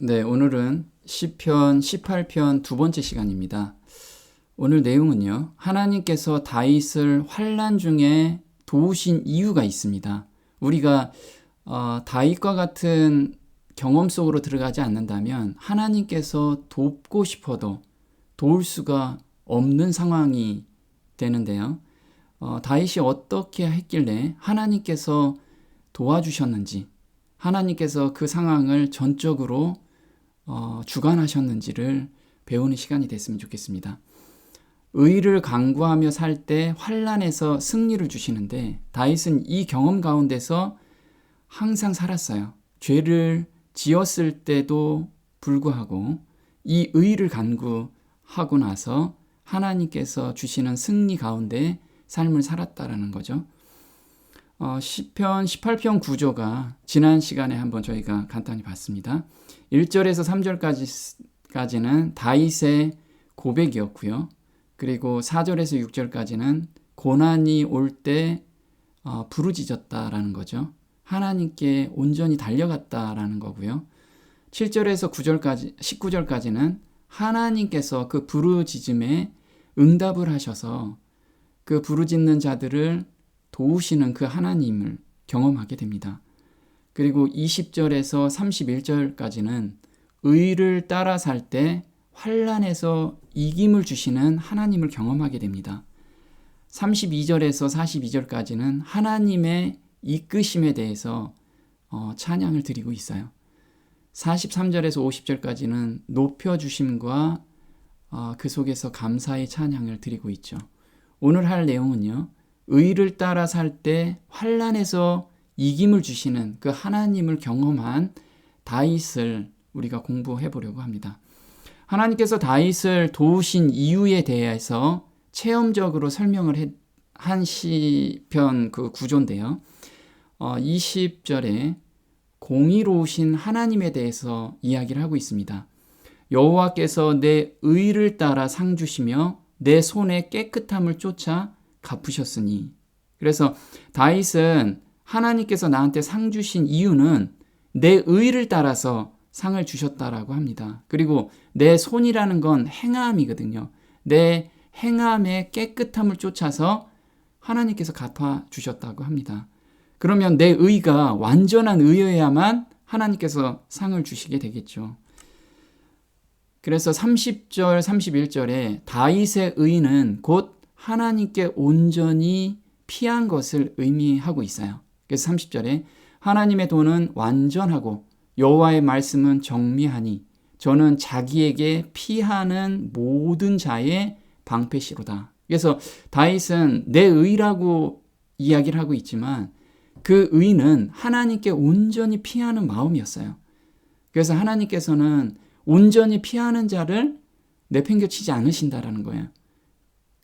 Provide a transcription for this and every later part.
네, 오늘은 시편 18편 두 번째 시간입니다. 오늘 내용은요, 하나님께서 다윗을 환난 중에 도우신 이유가 있습니다. 우리가 다윗과 같은 경험 속으로 들어가지 않는다면 하나님께서 돕고 싶어도 도울 수가 없는 상황이 되는데요. 다윗이 어떻게 했길래 하나님께서 도와주셨는지, 하나님께서 그 상황을 전적으로 주관하셨는지를 배우는 시간이 됐으면 좋겠습니다. 의를 강구하며 살 때 환난에서 승리를 주시는데 다윗은 이 경험 가운데서 항상 살았어요. 죄를 지었을 때도 불구하고 이 의를 간구하고 나서 하나님께서 주시는 승리 가운데 삶을 살았다라는 거죠. 시편 18편 구조가 지난 시간에 한번 저희가 간단히 봤습니다. 1절에서 3절까지는 다윗의 고백이었고요. 그리고 4절에서 6절까지는 고난이 올 때 부르짖었다라는 거죠. 하나님께 온전히 달려갔다라는 거고요. 7절에서 9절까지, 19절까지는 하나님께서 그 부르짖음에 응답을 하셔서 그 부르짖는 자들을 도우시는 그 하나님을 경험하게 됩니다. 그리고 20절에서 31절까지는 의를 따라 살 때 환난에서 이김을 주시는 하나님을 경험하게 됩니다. 32절에서 42절까지는 하나님의 이끄심에 대해서 찬양을 드리고 있어요. 43절에서 50절까지는 높여주심과 그 속에서 감사의 찬양을 드리고 있죠. 오늘 할 내용은요, 의를 따라 살 때 환난에서 이김을 주시는 그 하나님을 경험한 다윗을 우리가 공부해 보려고 합니다. 하나님께서 다윗을 도우신 이유에 대해서 체험적으로 설명을 한 시편 그 구조인데요. 20절에 공의로우신 하나님에 대해서 이야기를 하고 있습니다. 여호와께서 내 의를 따라 상 주시며 내 손의 깨끗함을 쫓아 갚으셨으니. 그래서 다윗은 하나님께서 나한테 상 주신 이유는 내 의를 따라서 상을 주셨다라고 합니다. 그리고 내 손이라는 건 행함이거든요. 내 행함의 깨끗함을 쫓아서 하나님께서 갚아 주셨다고 합니다. 그러면 내 의가 완전한 의여야만 하나님께서 상을 주시게 되겠죠. 그래서 30절, 31절에 다윗의 의는 곧 하나님께 온전히 피한 것을 의미하고 있어요. 그래서 30절에 하나님의 도는 완전하고 여호와의 말씀은 정미하니 저는 자기에게 피하는 모든 자의 방패시로다. 그래서 다윗은 내 의라고 이야기를 하고 있지만 그 의는 하나님께 온전히 피하는 마음이었어요. 그래서 하나님께서는 온전히 피하는 자를 내팽겨치지 않으신다라는 거예요.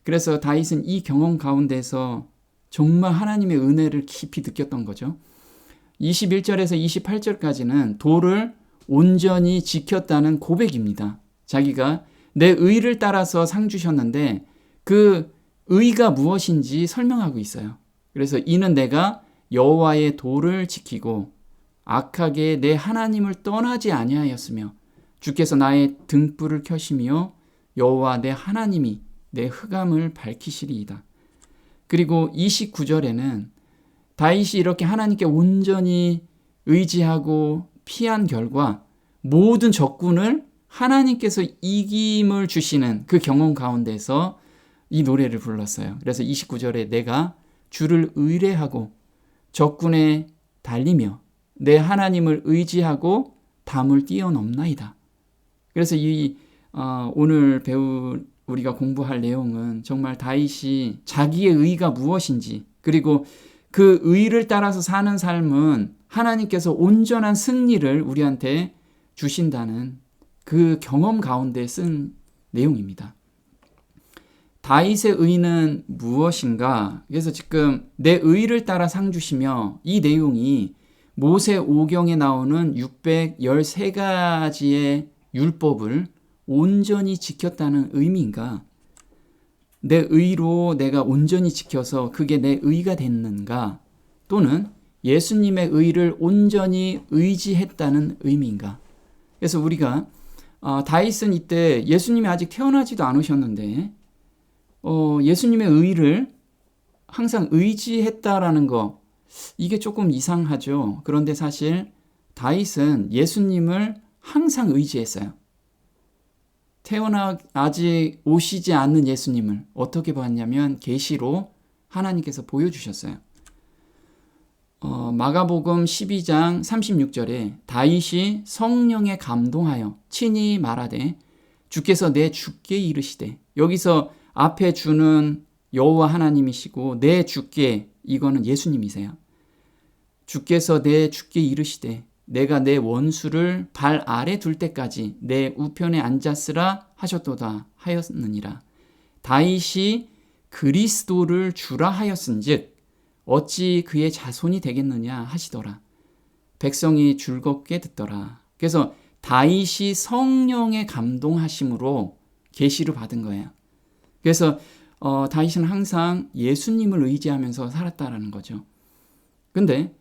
그래서 다윗은 이 경험 가운데서 정말 하나님의 은혜를 깊이 느꼈던 거죠. 21절에서 28절까지는 도를 온전히 지켰다는 고백입니다. 자기가 내 의를 따라서 상 주셨는데 그 의가 무엇인지 설명하고 있어요. 그래서 이는 내가 여호와의 도를 지키고 악하게 내 하나님을 떠나지 아니하였으며 주께서 나의 등불을 켜시며 여호와 내 하나님이 내 흑암을 밝히시리이다. 그리고 29절에는 다윗이 이렇게 하나님께 온전히 의지하고 피한 결과 모든 적군을 하나님께서 이김을 주시는 그 경험 가운데서 이 노래를 불렀어요. 그래서 29절에 내가 주를 의뢰하고 적군에 달리며 내 하나님을 의지하고 담을 뛰어넘나이다. 그래서 오늘 우리가 공부할 내용은 정말 다윗이 자기의 의가 무엇인지, 그리고 그 의를 따라서 사는 삶은 하나님께서 온전한 승리를 우리한테 주신다는 그 경험 가운데 쓴 내용입니다. 다윗의 의는 무엇인가? 그래서 지금 내 의를 따라 상 주시며, 이 내용이 모세 오경에 나오는 613가지의 율법을 온전히 지켰다는 의미인가? 내 의로 내가 온전히 지켜서 그게 내 의가 됐는가? 또는 예수님의 의를 온전히 의지했다는 의미인가? 그래서 우리가 다윗은 이때 예수님이 아직 태어나지도 않으셨는데 예수님의 의를 항상 의지했다라는 거, 이게 조금 이상하죠. 그런데 사실 다윗은 예수님을 항상 의지했어요. 아직 오시지 않는 예수님을 어떻게 봤냐면 계시로 하나님께서 보여주셨어요. 마가복음 12장 36절에 다윗이 성령에 감동하여 친히 말하되 주께서 내 주께 이르시되, 여기서 앞에 주는 여호와 하나님이시고 내 주께, 이거는 예수님이세요. 주께서 내 주께 이르시되 내가 내 원수를 발 아래 둘 때까지 내 우편에 앉았으라 하셨도다 하였느니라. 다윗이 그리스도를 주라 하였은즉 어찌 그의 자손이 되겠느냐 하시더라. 백성이 즐겁게 듣더라. 그래서 다윗이 성령의 감동하심으로 계시를 받은 거예요. 그래서 다윗은 항상 예수님을 의지하면서 살았다라는 거죠. 근데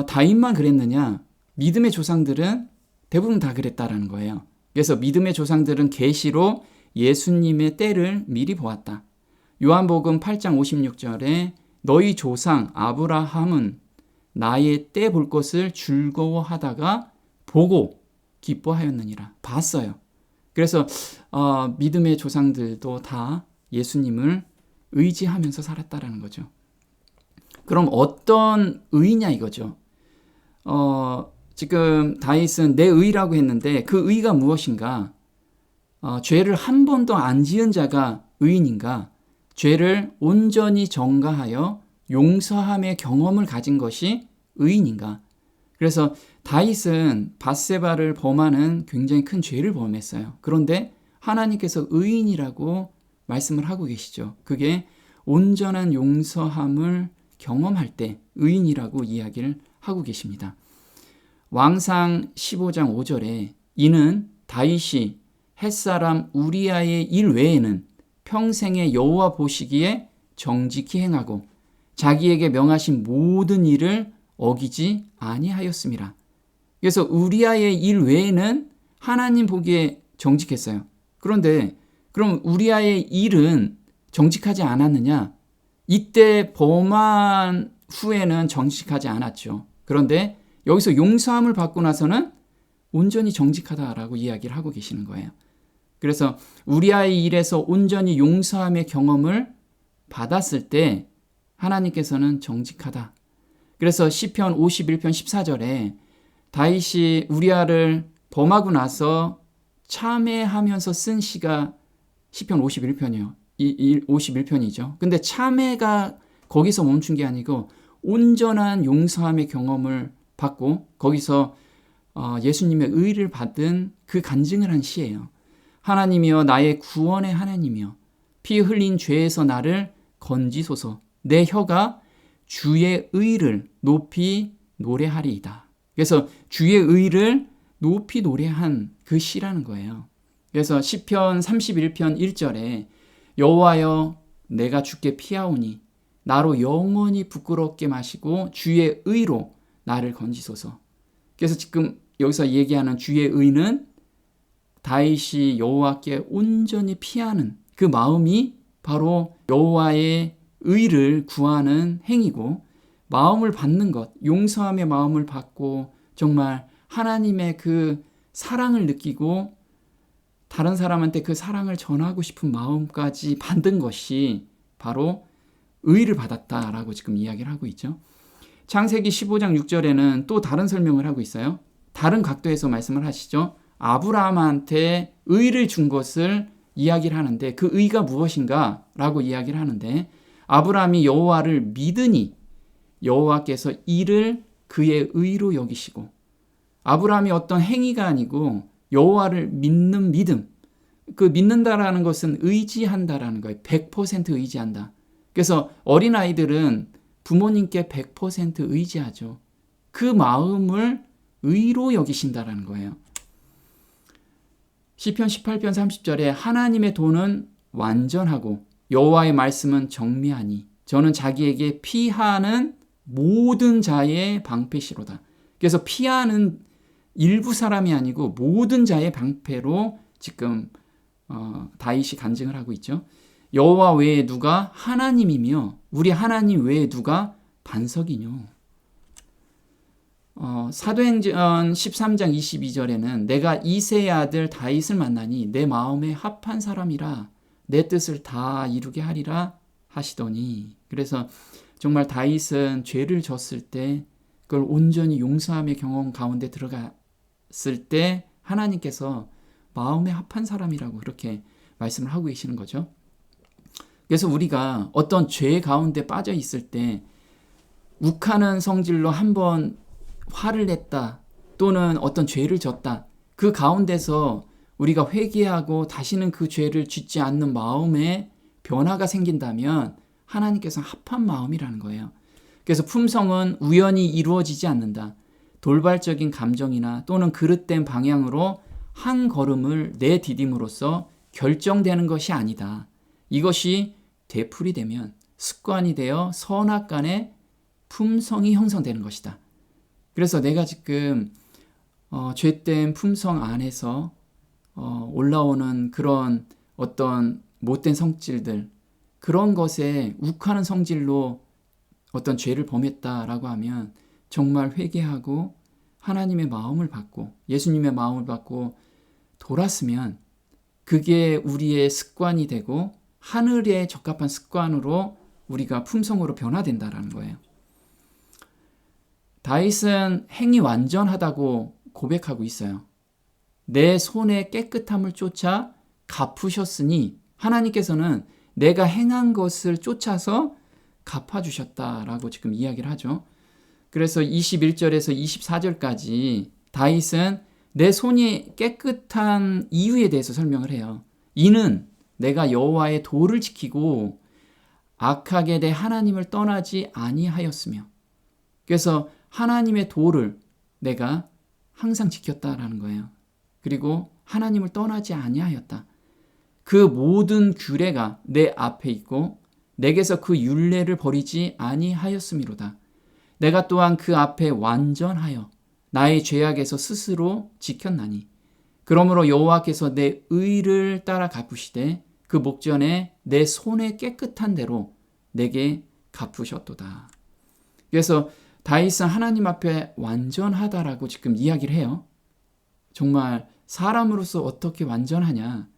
다윗만 그랬느냐? 믿음의 조상들은 대부분 다 그랬다라는 거예요. 그래서 믿음의 조상들은 계시로 예수님의 때를 미리 보았다. 요한복음 8장 56절에 너희 조상 아브라함은 나의 때 볼 것을 즐거워하다가 보고 기뻐하였느니라. 봤어요. 그래서 믿음의 조상들도 다 예수님을 의지하면서 살았다라는 거죠. 그럼 어떤 의냐 이거죠. 지금 다윗은 내 의라고 했는데 그 의가 무엇인가? 죄를 한 번도 안 지은 자가 의인인가? 죄를 온전히 전가하여 용서함의 경험을 가진 것이 의인인가? 그래서 다윗은 밧세바를 범하는 굉장히 큰 죄를 범했어요. 그런데 하나님께서 의인이라고 말씀을 하고 계시죠. 그게 온전한 용서함을 경험할 때 의인이라고 이야기를 하고 계십니다. 왕상 15장 5절에 이는 다윗이 햇사람 우리아의 일 외에는 평생에 여호와 보시기에 정직히 행하고 자기에게 명하신 모든 일을 어기지 아니하였음이라. 그래서 우리아의 일 외에는 하나님 보기에 정직했어요. 그런데 그럼 우리아의 일은 정직하지 않았느냐? 이때 범한 후에는 정직하지 않았죠. 그런데 여기서 용서함을 받고 나서는 온전히 정직하다라고 이야기를 하고 계시는 거예요. 그래서 우리아의 일에서 온전히 용서함의 경험을 받았을 때 하나님께서는 정직하다. 그래서 시편 51편 14절에 다윗이 우리아를 범하고 나서 참회하면서 쓴 시가 시편 51편이에요. 51편이죠. 근데 참회가 거기서 멈춘 게 아니고 온전한 용서함의 경험을 받고 거기서 예수님의 의를 받은 그 간증을 한 시예요. 하나님이여 나의 구원의 하나님이여 피 흘린 죄에서 나를 건지소서. 내 혀가 주의 의를 높이 노래하리이다. 그래서 주의 의를 높이 노래한 그 시라는 거예요. 그래서 시편 31편 1절에 여호와여 내가 주께 피하오니 나로 영원히 부끄럽게 마시고 주의 의로 나를 건지소서. 그래서 지금 여기서 얘기하는 주의 의는 다윗이 여호와께 온전히 피하는 그 마음이 바로 여호와의 의를 구하는 행위고 마음을 받는 것, 용서함의 마음을 받고 정말 하나님의 그 사랑을 느끼고 다른 사람한테 그 사랑을 전하고 싶은 마음까지 받은 것이 바로 의를 받았다라고 지금 이야기를 하고 있죠. 창세기 15장 6절에는 또 다른 설명을 하고 있어요. 다른 각도에서 말씀을 하시죠. 아브라함한테 의를 준 것을 이야기를 하는데 그 의가 무엇인가? 라고 이야기를 하는데 아브라함이 여호와를 믿으니 여호와께서 이를 그의 의로 여기시고 아브라함이 어떤 행위가 아니고 여호와를 믿는 믿음, 그 믿는다라는 것은 의지한다라는 거예요. 100% 의지한다. 그래서 어린아이들은 부모님께 100% 의지하죠. 그 마음을 의로 여기신다라는 거예요. 시편 18편 30절에 하나님의 도는 완전하고 여호와의 말씀은 정미하니 저는 자기에게 피하는 모든 자의 방패시로다. 그래서 피하는 일부 사람이 아니고 모든 자의 방패로 지금 다윗이 간증을 하고 있죠. 여호와 외에 누가 하나님이며 우리 하나님 외에 누가 반석이뇨. 사도행전 13장 22절에는 내가 이새의 아들 다윗을 만나니 내 마음에 합한 사람이라 내 뜻을 다 이루게 하리라 하시더니, 그래서 정말 다윗은 죄를 졌을 때 그걸 온전히 용서함의 경험 가운데 들어갔을 때 하나님께서 마음에 합한 사람이라고 그렇게 말씀을 하고 계시는 거죠. 그래서 우리가 어떤 죄 가운데 빠져 있을 때 욱하는 성질로 한번 화를 냈다 또는 어떤 죄를 졌다, 그 가운데서 우리가 회개하고 다시는 그 죄를 짓지 않는 마음에 변화가 생긴다면 하나님께서 합한 마음이라는 거예요. 그래서 품성은 우연히 이루어지지 않는다. 돌발적인 감정이나 또는 그릇된 방향으로 한 걸음을 내디딤으로써 결정되는 것이 아니다. 이것이 되풀이 되면 습관이 되어 선악간의 품성이 형성되는 것이다. 그래서 내가 지금 죄된 품성 안에서 올라오는 그런 어떤 못된 성질들, 그런 것에 욱하는 성질로 어떤 죄를 범했다라고 하면 정말 회개하고 하나님의 마음을 받고 예수님의 마음을 받고 돌았으면 그게 우리의 습관이 되고 하늘에 적합한 습관으로 우리가 품성으로 변화된다라는 거예요. 다윗은 행이 완전하다고 고백하고 있어요. 내 손의 깨끗함을 쫓아 갚으셨으니 하나님께서는 내가 행한 것을 쫓아서 갚아주셨다라고 지금 이야기를 하죠. 그래서 21절에서 24절까지 다윗은 내 손이 깨끗한 이유에 대해서 설명을 해요. 이는 내가 여호와의 도를 지키고 악하게 내 하나님을 떠나지 아니하였으며, 그래서 하나님의 도를 내가 항상 지켰다라는 거예요. 그리고 하나님을 떠나지 아니하였다. 그 모든 규례가 내 앞에 있고 내게서 그 율례를 버리지 아니하였음이로다. 내가 또한 그 앞에 완전하여 나의 죄악에서 스스로 지켰나니 그러므로 여호와께서 내 의를 따라 갚으시되 그 목전에 내 손에 깨끗한 대로 내게 갚으셨도다. 그래서 다윗은 하나님 앞에 완전하다라고 지금 이야기를 해요. 정말 사람으로서 어떻게 완전하냐.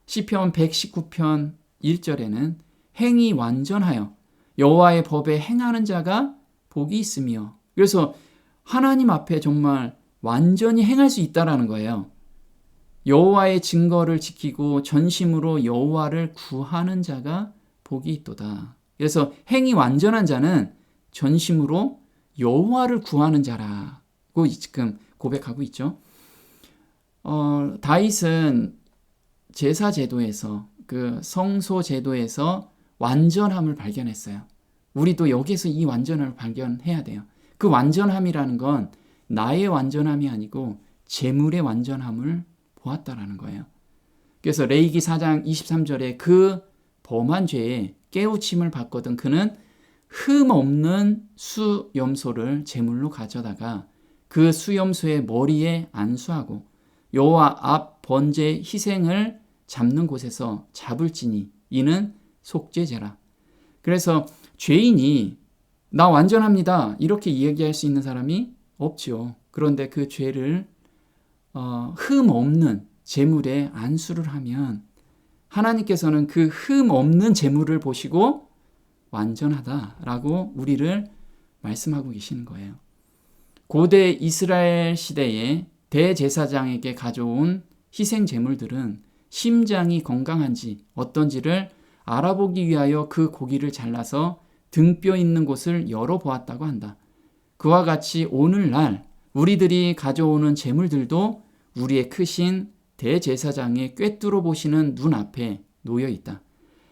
시편 119편 1절에는 행이 완전하여 여호와의 법에 행하는 자가 복이 있으며, 그래서 하나님 앞에 정말 완전히 행할 수 있다라는 거예요. 여호와의 증거를 지키고 전심으로 여호와를 구하는 자가 복이 있도다. 그래서 행이 완전한 자는 전심으로 여호와를 구하는 자라고 지금 고백하고 있죠. 다윗은 제사 제도에서 그 성소 제도에서 완전함을 발견했어요. 우리도 여기서 이 완전함을 발견해야 돼요. 그 완전함이라는 건 나의 완전함이 아니고 재물의 완전함을 보았다라는 거예요. 그래서 레위기 4장 23절에 그 범한 죄에 깨우침을 받거든 그는 흠 없는 수염소를 제물로 가져다가 그 수염소의 머리에 안수하고 여호와 앞 번제 희생을 잡는 곳에서 잡을지니 이는 속죄제라. 그래서 죄인이 나 완전합니다 이렇게 이야기할 수 있는 사람이 없죠. 그런데 그 죄를 흠 없는 제물에 안수를 하면 하나님께서는 그 흠 없는 제물을 보시고 완전하다라고 우리를 말씀하고 계시는 거예요. 고대 이스라엘 시대에 대제사장에게 가져온 희생 제물들은 심장이 건강한지 어떤지를 알아보기 위하여 그 고기를 잘라서 등뼈 있는 곳을 열어보았다고 한다. 그와 같이 오늘날 우리들이 가져오는 제물들도 우리의 크신 대제사장의 꿰뚫어 보시는 눈앞에 놓여 있다.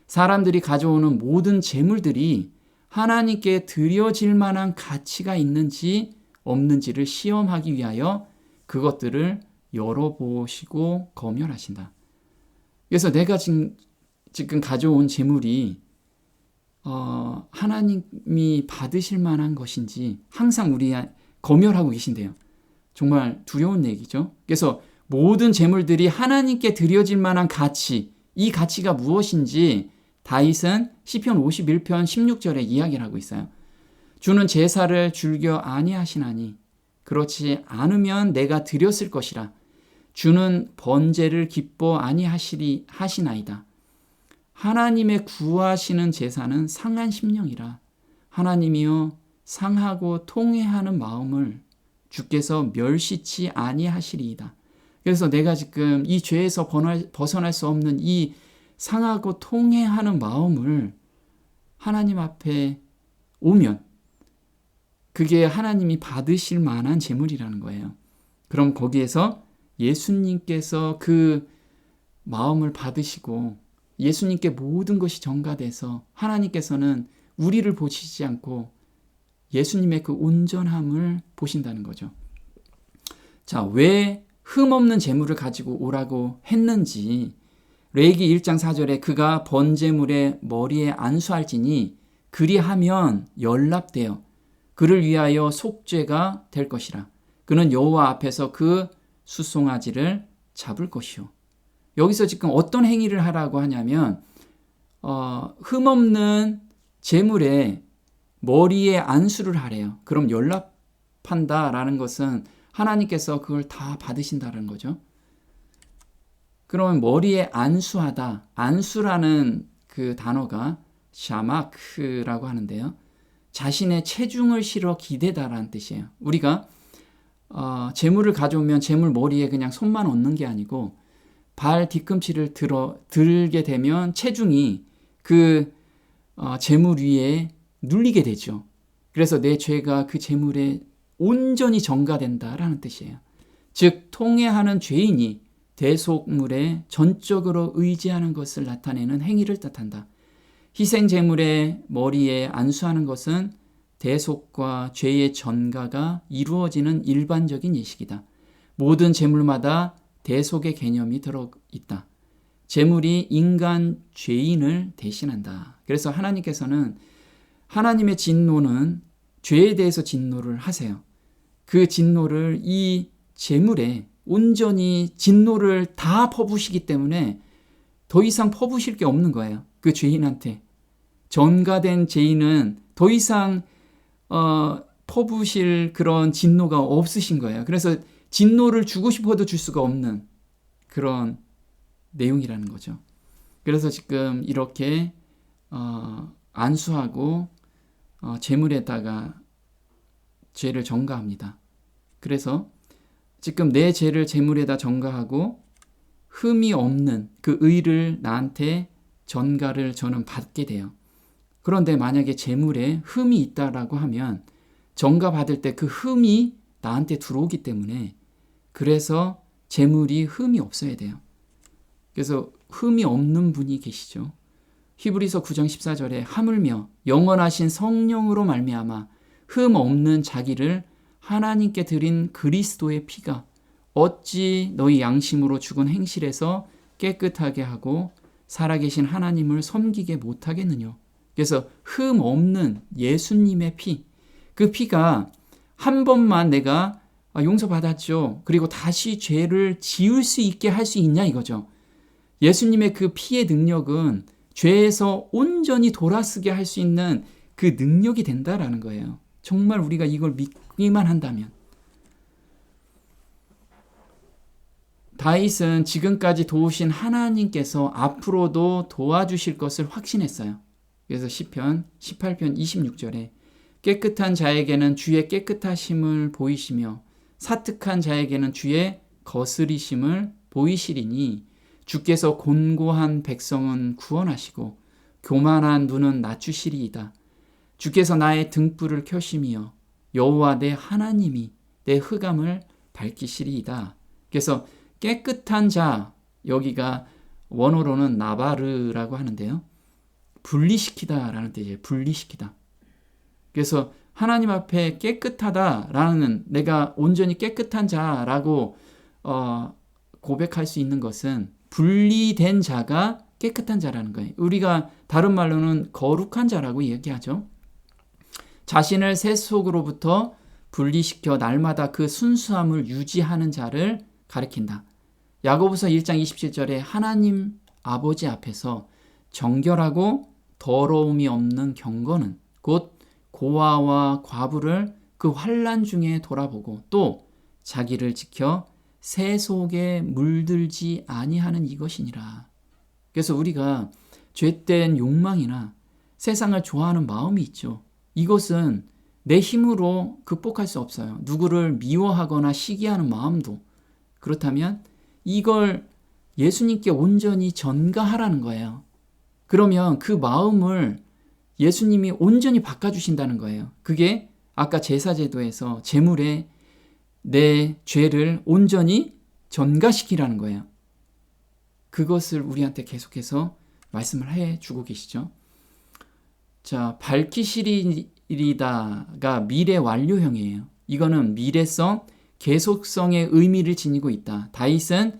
사람들이 가져오는 모든 제물들이 하나님께 드려질 만한 가치가 있는지 없는지를 시험하기 위하여 그것들을 열어보시고 검열하신다. 그래서 내가 지금 가져온 제물이 하나님이 받으실 만한 것인지 항상 우리 검열하고 계신대요. 정말 두려운 얘기죠. 그래서 모든 제물들이 하나님께 드려질 만한 가치, 이 가치가 무엇인지 다윗은 시편 51편 16절에 이야기를 하고 있어요. 주는 제사를 즐겨 아니하시나니 그렇지 않으면 내가 드렸을 것이라. 주는 번제를 기뻐 아니하시나이다. 하나님의 구하시는 제사는 상한 심령이라. 하나님이여 상하고 통회하는 마음을 주께서 멸시치 아니하시리이다. 그래서 내가 지금 이 죄에서 벗어날 수 없는 이 상하고 통회하는 마음을 하나님 앞에 오면 그게 하나님이 받으실 만한 제물이라는 거예요. 그럼 거기에서 예수님께서 그 마음을 받으시고 예수님께 모든 것이 전가돼서 하나님께서는 우리를 보시지 않고 예수님의 그 온전함을 보신다는 거죠. 자, 왜 흠없는 제물을 가지고 오라고 했는지 레위기 1장 4절에 그가 번제물의 머리에 안수할지니 그리하면 연락되어 그를 위하여 속죄가 될 것이라. 그는 여호와 앞에서 그 수송아지를 잡을 것이요. 여기서 지금 어떤 행위를 하라고 하냐면 흠없는 제물에 머리에 안수를 하래요. 그럼 연락한다라는 것은 하나님께서 그걸 다 받으신다는 거죠. 그러면 머리에 안수하다, 안수라는 그 단어가 샤마크라고 하는데요. 자신의 체중을 실어 기대다라는 뜻이에요. 우리가 재물을 가져오면 재물 머리에 그냥 손만 얹는 게 아니고 발 뒤꿈치를 들게 되면 체중이 그 재물 위에 눌리게 되죠. 그래서 내 죄가 그 재물에 온전히 전가된다라는 뜻이에요. 즉 통회하는 죄인이 대속물에 전적으로 의지하는 것을 나타내는 행위를 뜻한다. 희생 제물의 머리에 안수하는 것은 대속과 죄의 전가가 이루어지는 일반적인 예식이다. 모든 제물마다 대속의 개념이 들어있다. 제물이 인간 죄인을 대신한다. 그래서 하나님께서는 하나님의 진노는 죄에 대해서 진노를 하세요. 그 진노를 이 제물에 온전히 진노를 다 퍼부시기 때문에 더 이상 퍼부실 게 없는 거예요. 그 죄인한테. 전가된 죄인은 더 이상 퍼부실 그런 진노가 없으신 거예요. 그래서 진노를 주고 싶어도 줄 수가 없는 그런 내용이라는 거죠. 그래서 지금 이렇게 안수하고 제물에다가 죄를 전가합니다. 그래서 지금 내 죄를 제물에다 전가하고 흠이 없는 그 의를 나한테 전가를 저는 받게 돼요. 그런데 만약에 제물에 흠이 있다라고 하면 전가 받을 때 그 흠이 나한테 들어오기 때문에 그래서 제물이 흠이 없어야 돼요. 그래서 흠이 없는 분이 계시죠. 히브리서 9장 14절에 하물며 영원하신 성령으로 말미암아 흠 없는 자기를 하나님께 드린 그리스도의 피가 어찌 너희 양심으로 죽은 행실에서 깨끗하게 하고 살아계신 하나님을 섬기게 못하겠느냐. 그래서 흠 없는 예수님의 피, 그 피가 한 번만 내가 용서받았죠. 그리고 다시 죄를 지을 수 있게 할 수 있냐 이거죠. 예수님의 그 피의 능력은 죄에서 온전히 돌아서게 할 수 있는 그 능력이 된다라는 거예요. 정말 우리가 이걸 믿기만 한다면. 다윗은 지금까지 도우신 하나님께서 앞으로도 도와주실 것을 확신했어요. 그래서 시편 18편 26절에 깨끗한 자에게는 주의 깨끗하심을 보이시며 사특한 자에게는 주의 거스리심을 보이시리니 주께서 곤고한 백성은 구원하시고 교만한 눈은 낮추시리이다. 주께서 나의 등불을 켜시며 여호와 내 하나님이 내 흑암을 밝히시리이다. 그래서 깨끗한 자, 여기가 원어로는 나바르라고 하는데요. 분리시키다라는 뜻이에요. 분리시키다. 그래서 하나님 앞에 깨끗하다라는, 내가 온전히 깨끗한 자라고 고백할 수 있는 것은 분리된 자가 깨끗한 자라는 거예요. 우리가 다른 말로는 거룩한 자라고 얘기하죠. 자신을 세속으로부터 분리시켜 날마다 그 순수함을 유지하는 자를 가리킨다. 야고보서 1장 27절에 하나님 아버지 앞에서 정결하고 더러움이 없는 경건은 곧 고아와 과부를 그 환난 중에 돌아보고 또 자기를 지켜 새 속에 물들지 아니하는 이것이니라. 그래서 우리가 죄된 욕망이나 세상을 좋아하는 마음이 있죠. 이것은 내 힘으로 극복할 수 없어요. 누구를 미워하거나 시기하는 마음도. 그렇다면 이걸 예수님께 온전히 전가하라는 거예요. 그러면 그 마음을 예수님이 온전히 바꿔주신다는 거예요. 그게 아까 제사제도에서 제물에 내 죄를 온전히 전가시키라는 거예요. 그것을 우리한테 계속해서 말씀을 해주고 계시죠. 자, 밝히시리다가 미래 완료형이에요. 이거는 미래성, 계속성의 의미를 지니고 있다. 다윗은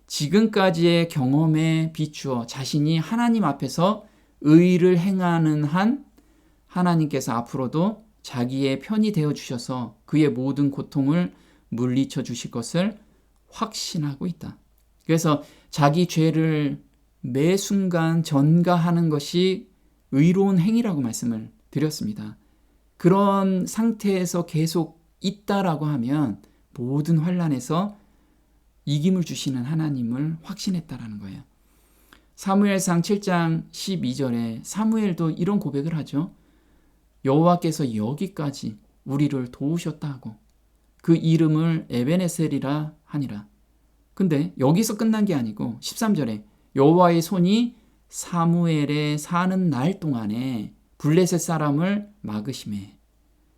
지금까지의 경험에 비추어 자신이 하나님 앞에서 의를 행하는 한 하나님께서 앞으로도 자기의 편이 되어 주셔서 그의 모든 고통을 물리쳐 주실 것을 확신하고 있다. 그래서 자기 죄를 매 순간 전가하는 것이 의로운 행위라고 말씀을 드렸습니다. 그런 상태에서 계속 있다라고 하면 모든 환난에서 이김을 주시는 하나님을 확신했다라는 거예요. 사무엘상 7장 12절에 사무엘도 이런 고백을 하죠. 여호와께서 여기까지 우리를 도우셨다 하고 그 이름을 에베네셀이라 하니라. 근데 여기서 끝난 게 아니고 13절에 여호와의 손이 사무엘에 사는 날 동안에 블레셋 사람을 막으심에.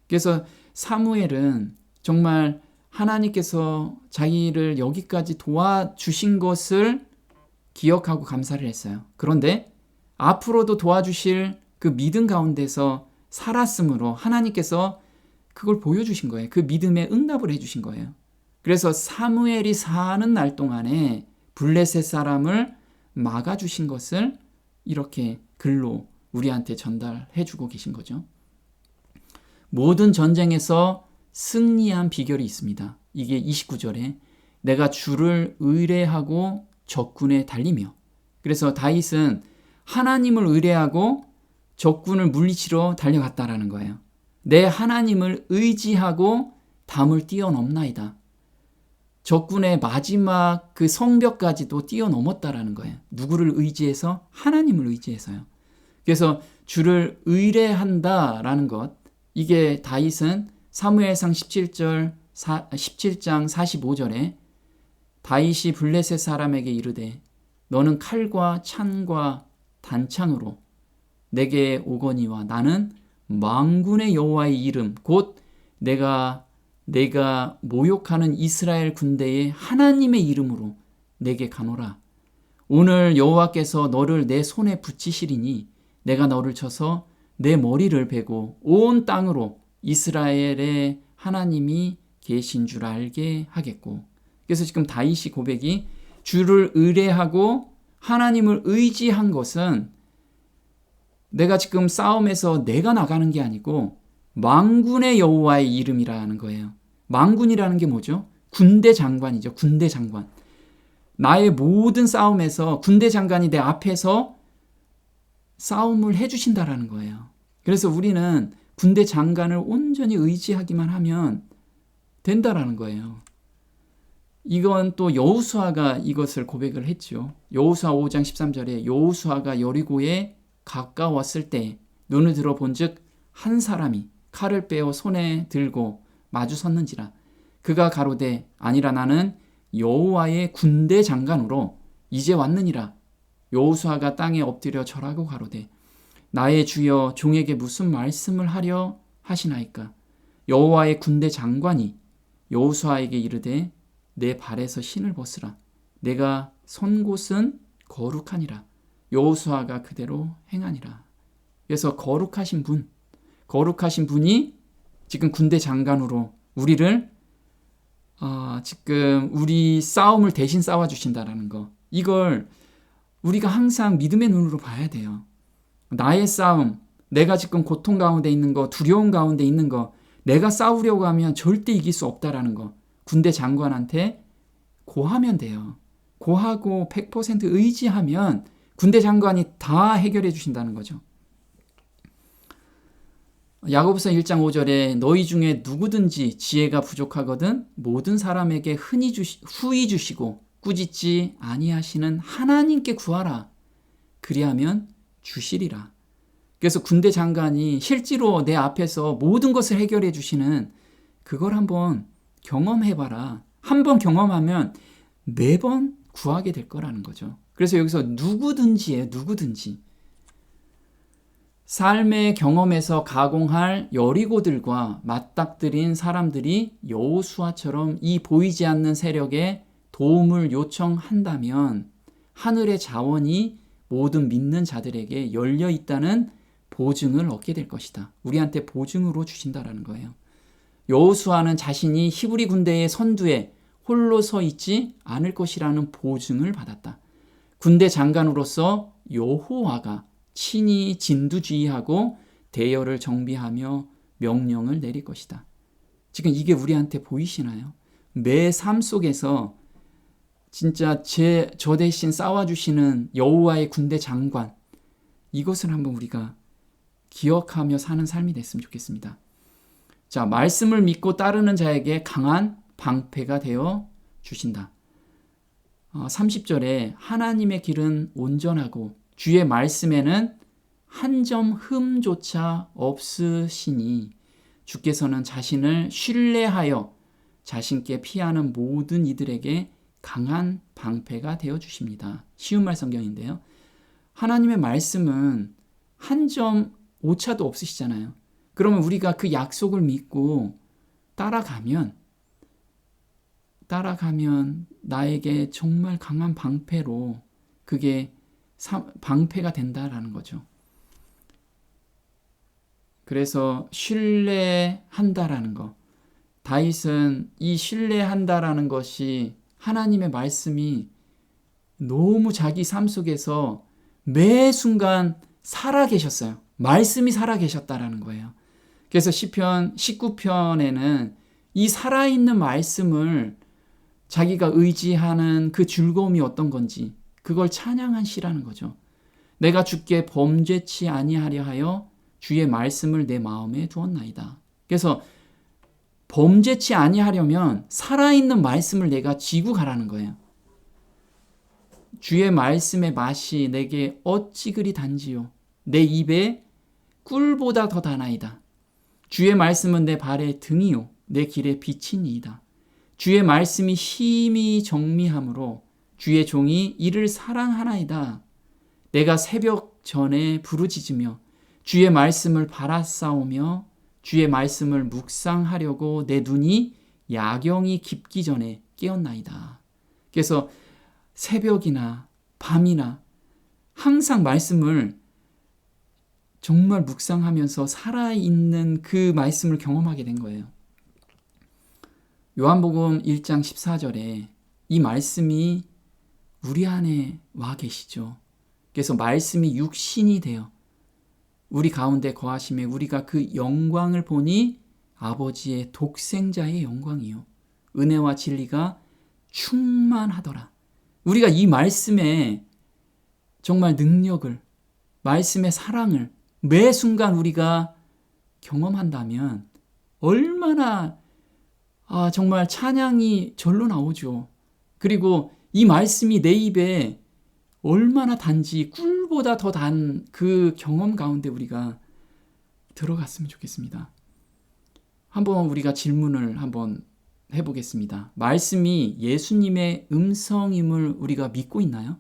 그래서 사무엘은 정말 하나님께서 자기를 여기까지 도와주신 것을 기억하고 감사를 했어요. 그런데 앞으로도 도와주실 그 믿음 가운데서 살았으므로 하나님께서 그걸 보여주신 거예요. 그 믿음에 응답을 해주신 거예요. 그래서 사무엘이 사는 날 동안에 블레셋 사람을 막아주신 것을 이렇게 글로 우리한테 전달해주고 계신 거죠. 모든 전쟁에서 승리한 비결이 있습니다. 이게 29절에 내가 주를 의뢰하고 적군에 달리며. 그래서 다윗은 하나님을 의뢰하고 적군을 물리치러 달려갔다라는 거예요. 내 하나님을 의지하고 담을 뛰어넘나이다. 적군의 마지막 그 성벽까지도 뛰어넘었다라는 거예요. 누구를 의지해서? 하나님을 의지해서요. 그래서 주를 의뢰한다라는 것, 이게 다윗은 사무엘상 17장 45절에 다윗이 블레셋 사람에게 이르되 너는 칼과 창과 단창으로 내게 오거니와 나는 만군의 여호와의 이름 곧 내가 모욕하는 이스라엘 군대의 하나님의 이름으로 내게 가노라. 오늘 여호와께서 너를 내 손에 붙이시리니 내가 너를 쳐서 내 머리를 베고 온 땅으로 이스라엘의 하나님이 계신 줄 알게 하겠고. 그래서 지금 다윗이 고백이 주를 의뢰하고 하나님을 의지한 것은 내가 지금 싸움에서 내가 나가는 게 아니고 만군의 여호와의 이름이라는 거예요. 만군이라는 게 뭐죠? 군대 장관이죠. 군대 장관. 나의 모든 싸움에서 군대 장관이 내 앞에서 싸움을 해주신다라는 거예요. 그래서 우리는 군대 장관을 온전히 의지하기만 하면 된다라는 거예요. 이건 또 여호수아가 이것을 고백을 했죠. 여호수아 5장 13절에 여호수아가 여리고에 가까웠을 때 눈을 들어 본즉 한 사람이 칼을 빼어 손에 들고 마주 섰는지라. 그가 가로되 아니라 나는 여호와의 군대 장관으로 이제 왔느니라. 여호수아가 땅에 엎드려 절하고 가로되 나의 주여 종에게 무슨 말씀을 하려 하시나이까. 여호와의 군대 장관이 여호수아에게 이르되 내 발에서 신을 벗으라. 내가 선 곳은 거룩하니라. 여호수아가 그대로 행하니라. 그래서 거룩하신 분이 지금 군대 장관으로 우리를 지금 우리 싸움을 대신 싸워주신다라는 거. 이걸 우리가 항상 믿음의 눈으로 봐야 돼요. 나의 싸움, 내가 지금 고통 가운데 있는 거, 두려움 가운데 있는 거, 내가 싸우려고 하면 절대 이길 수 없다라는 거. 군대 장관한테 고하면 돼요. 고하고 100% 의지하면 군대 장관이 다 해결해 주신다는 거죠. 야고보서 1장 5절에 너희 중에 누구든지 지혜가 부족하거든 모든 사람에게 후히 주시고 꾸짖지 아니하시는 하나님께 구하라. 그리하면 주시리라. 그래서 군대 장관이 실제로 내 앞에서 모든 것을 해결해 주시는 그걸 한번 경험해봐라. 한번 경험하면 매번 구하게 될 거라는 거죠. 그래서 여기서 누구든지예요. 누구든지. 삶의 경험에서 가공할 여리고들과 맞닥뜨린 사람들이 여호수아처럼 이 보이지 않는 세력에 도움을 요청한다면 하늘의 자원이 모든 믿는 자들에게 열려 있다는 보증을 얻게 될 것이다. 우리한테 보증으로 주신다라는 거예요. 여호수아는 자신이 히브리 군대의 선두에 홀로 서 있지 않을 것이라는 보증을 받았다. 군대 장관으로서 여호와가 친히 진두지휘하고 대열을 정비하며 명령을 내릴 것이다. 지금 이게 우리한테 보이시나요? 매 삶 속에서 진짜 저 대신 싸워주시는 여호와의 군대 장관, 이것을 한번 우리가 기억하며 사는 삶이 됐으면 좋겠습니다. 자, 말씀을 믿고 따르는 자에게 강한 방패가 되어 주신다. 30절에 하나님의 길은 온전하고 주의 말씀에는 한 점 흠조차 없으시니 주께서는 자신을 신뢰하여 자신께 피하는 모든 이들에게 강한 방패가 되어 주십니다. 쉬운 말 성경인데요. 하나님의 말씀은 한 점 오차도 없으시잖아요. 그러면 우리가 그 약속을 믿고 따라가면 나에게 정말 강한 방패로 그게 방패가 된다라는 거죠. 그래서 신뢰한다라는 거. 다윗은 이 신뢰한다라는 것이 하나님의 말씀이 너무 자기 삶 속에서 매 순간 살아계셨어요. 말씀이 살아계셨다라는 거예요. 그래서 시편 19편에는 이 살아있는 말씀을 자기가 의지하는 그 즐거움이 어떤 건지 그걸 찬양한 시라는 거죠. 내가 주께 범죄치 아니하려 하여 주의 말씀을 내 마음에 두었나이다. 그래서 범죄치 아니하려면 살아있는 말씀을 내가 쥐고 가라는 거예요. 주의 말씀의 맛이 내게 어찌 그리 단지요. 내 입에 꿀보다 더 다나이다. 주의 말씀은 내 발의 등이요 내 길의 빛이니이다. 주의 말씀이 심히 정미함으로 주의 종이 이를 사랑하나이다. 내가 새벽 전에 부르짖으며 주의 말씀을 바라싸우며 주의 말씀을 묵상하려고 내 눈이 야경이 깊기 전에 깨었나이다. 그래서 새벽이나 밤이나 항상 말씀을 정말 묵상하면서 살아있는 그 말씀을 경험하게 된 거예요. 요한복음 1장 14절에 이 말씀이 우리 안에 와 계시죠. 그래서 말씀이 육신이 되어 우리 가운데 거하심에 우리가 그 영광을 보니 아버지의 독생자의 영광이요 은혜와 진리가 충만하더라. 우리가 이 말씀의 정말 능력을, 말씀의 사랑을 매 순간 우리가 경험한다면 얼마나 정말 찬양이 절로 나오죠. 그리고 이 말씀이 내 입에 얼마나 단지 꿀보다 더 단 그 경험 가운데 우리가 들어갔으면 좋겠습니다. 한번 우리가 질문을 한번 해보겠습니다. 말씀이 예수님의 음성임을 우리가 믿고 있나요?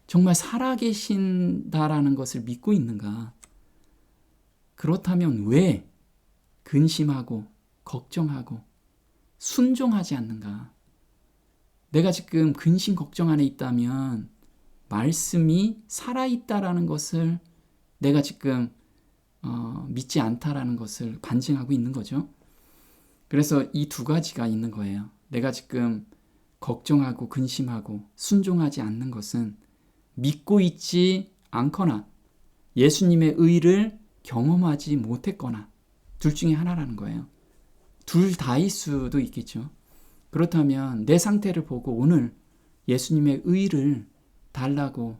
정말 살아계신다라는 것을 믿고 있는가? 그렇다면 왜 근심하고 걱정하고 순종하지 않는가? 내가 지금 근심 걱정 안에 있다면 말씀이 살아있다라는 것을 내가 지금 믿지 않다라는 것을 반증하고 있는 거죠. 그래서 이 두 가지가 있는 거예요. 내가 지금 걱정하고 근심하고 순종하지 않는 것은 믿고 있지 않거나 예수님의 의를 경험하지 못했거나 둘 중에 하나라는 거예요. 둘 다일 수도 있겠죠. 그렇다면 내 상태를 보고 오늘 예수님의 의를 달라고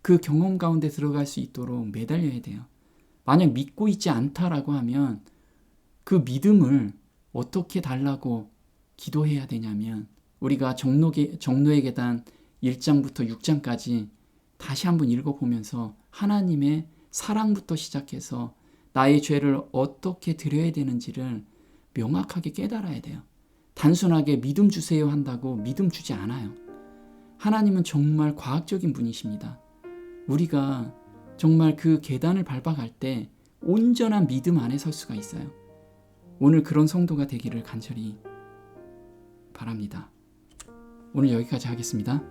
그 경험 가운데 들어갈 수 있도록 매달려야 돼요. 만약 믿고 있지 않다라고 하면 그 믿음을 어떻게 달라고 기도해야 되냐면 우리가 정노의 계단 1장부터 6장까지 다시 한번 읽어보면서 하나님의 사랑부터 시작해서 나의 죄를 어떻게 드려야 되는지를 명확하게 깨달아야 돼요. 단순하게 믿음 주세요 한다고 믿음 주지 않아요. 하나님은 정말 과학적인 분이십니다. 우리가 정말 그 계단을 밟아갈 때 온전한 믿음 안에 설 수가 있어요. 오늘 그런 성도가 되기를 간절히 바랍니다. 오늘 여기까지 하겠습니다.